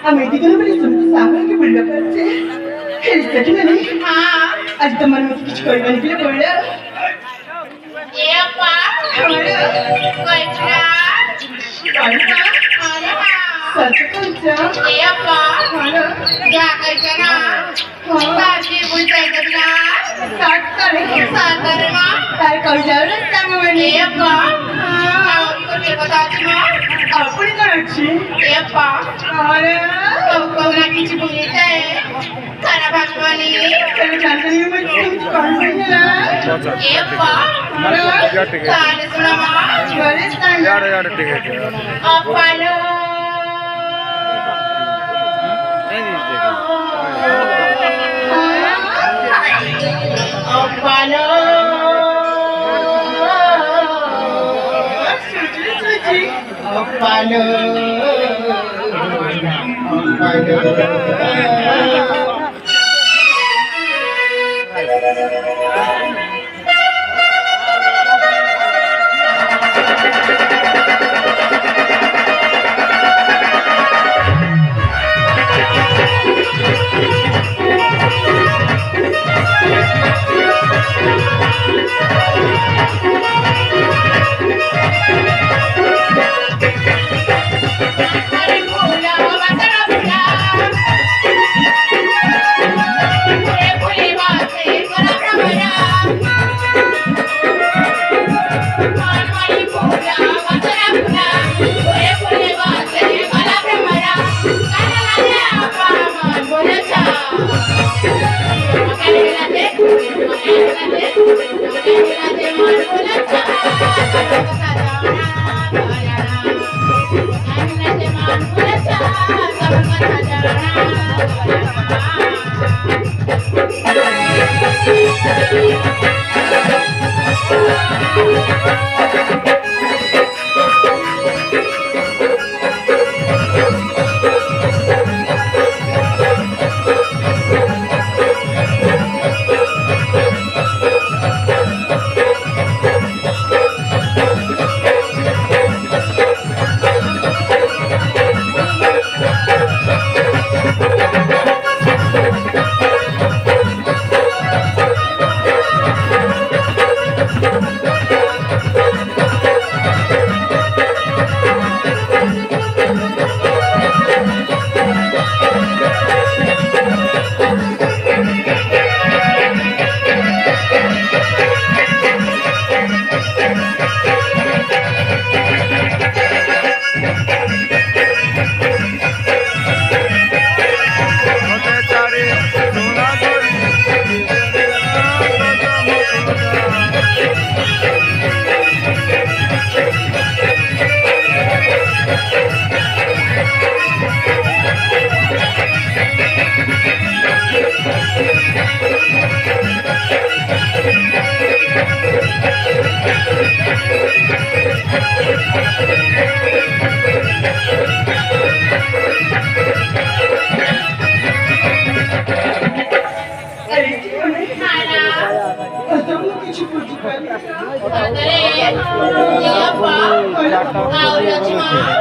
Amerika beri sumber sangat ke benda kerja. Hei, jadi ni, आज तो मन में कुछ कोई बन गया बोला। ये apa? कोई क्या? सच कहूँचा। ये apa? क्या करना ना? बाजी बुझाई करना। साथ करना। तार कौन जाओ ना संग में? ये apa? आपको क्या बता दूँ? अपनी करोची। ये apa? आपको ना किसी बोलते हैं? खाना भागवानी। तेरे जानते नहीं मैं कुछ कौन नहीं है। ये apa? ताने सुना माँ? बोले संग। यार ठीक है apa lo? apa lo? Suci. apa lo?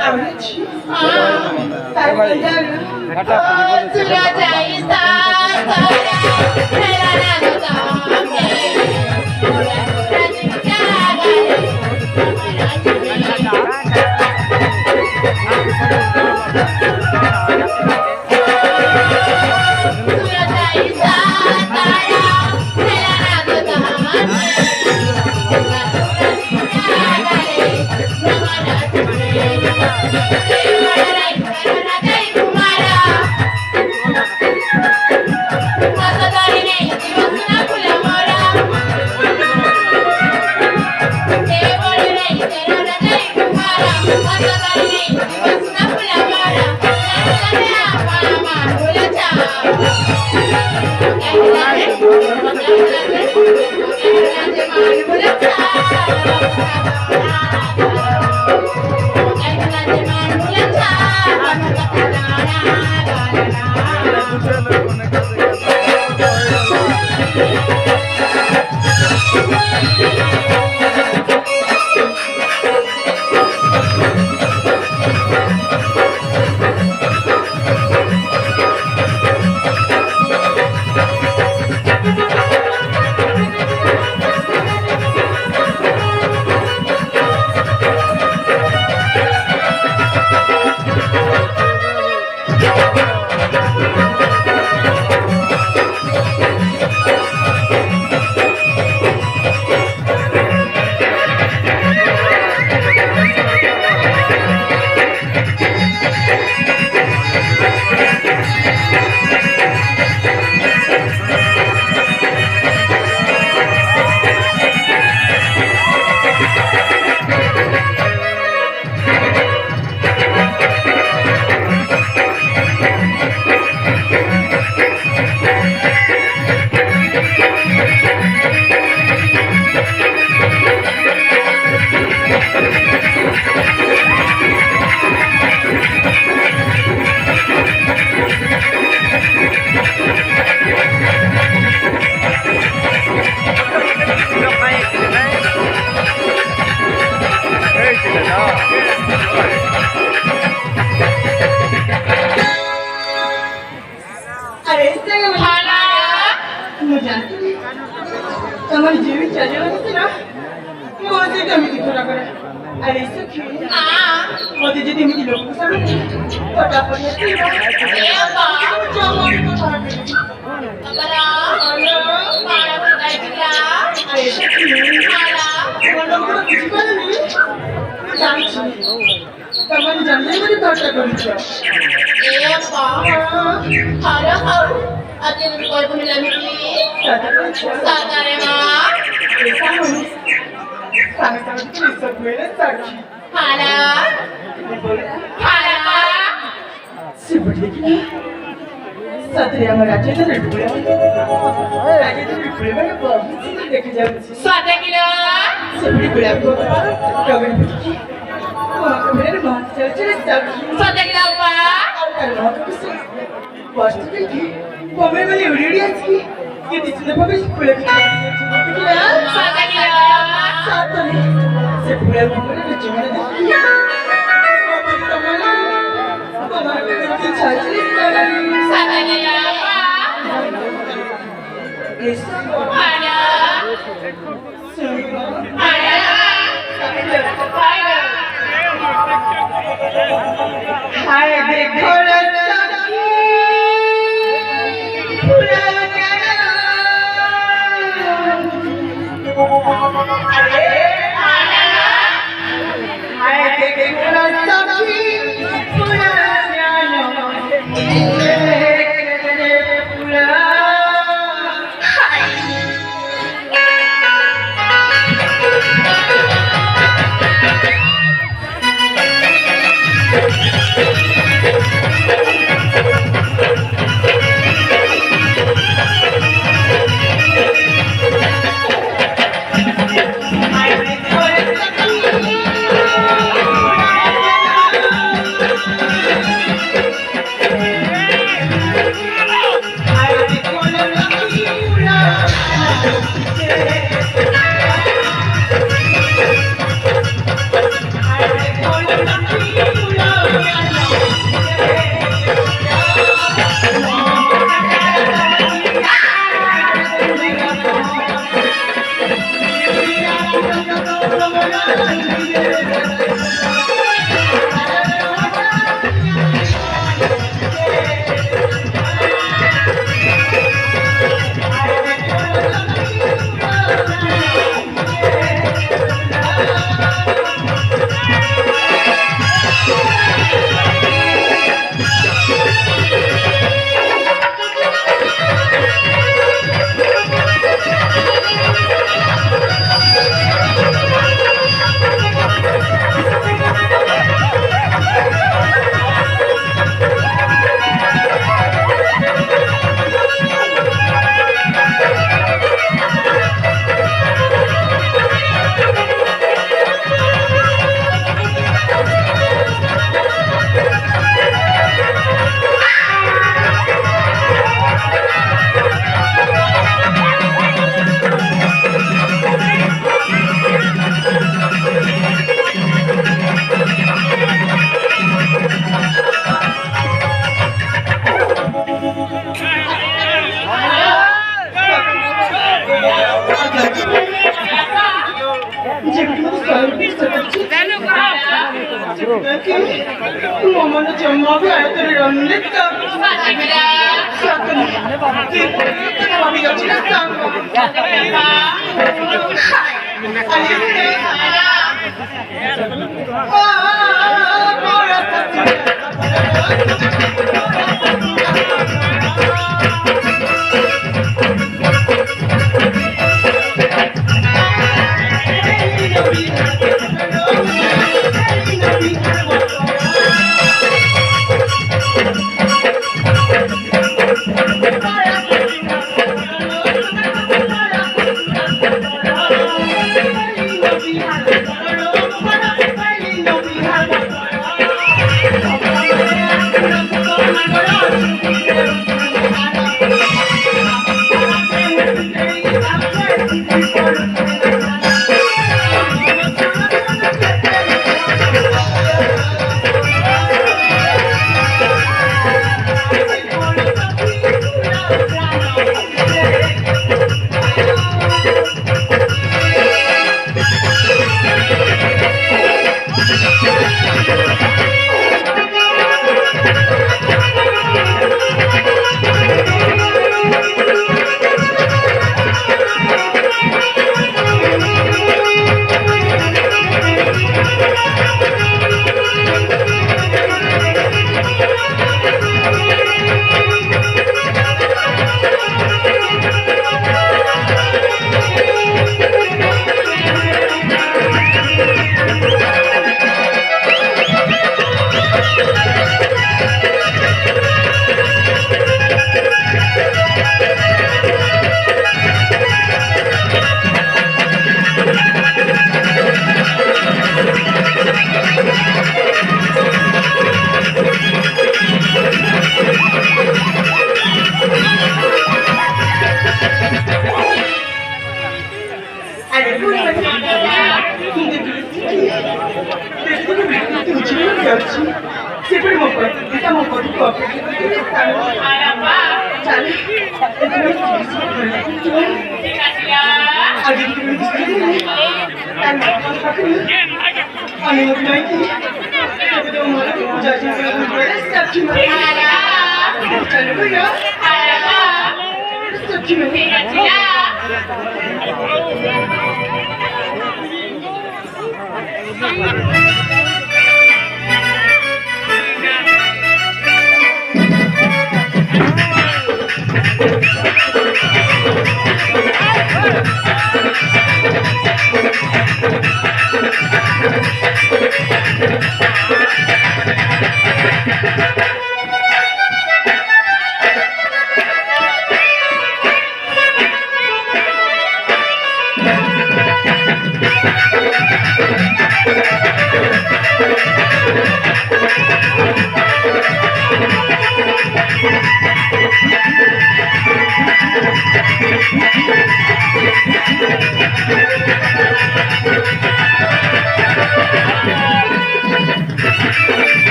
आवडची काय म्हणतात तुला जायचा તમારી જેવી ચાલ્યો નથી ના મોજે ગમી થોડા કરે અરે સખી મોજે જે તેમી લોકો સામે ફટાફટ એ બા જમાઈ તો થાકે અબરા મારા પતાઈ ગયા અરે સખી મારા મને કોઈ ખબર નહીં જાણી છે તમારી જાણને મને તોટા કરી છે એ બા હારા હાર આજે કોઈ પણ લાવી સાતારે માં હારા હારા સ્વાતે કિલો સ્વાતે કિલો Come me uridiaski che ti sono proprio sicura che સ્વાતે કિલો se pure il cuore che ci vuole સ્વાતે કિલો હારા Hai देखो Hai Mamana cemma bir ayetleri lütfen. Sakın. Tamam bir lütfen. Thank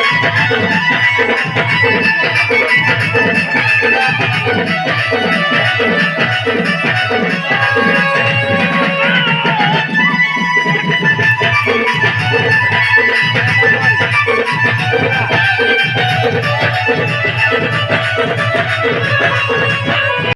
you.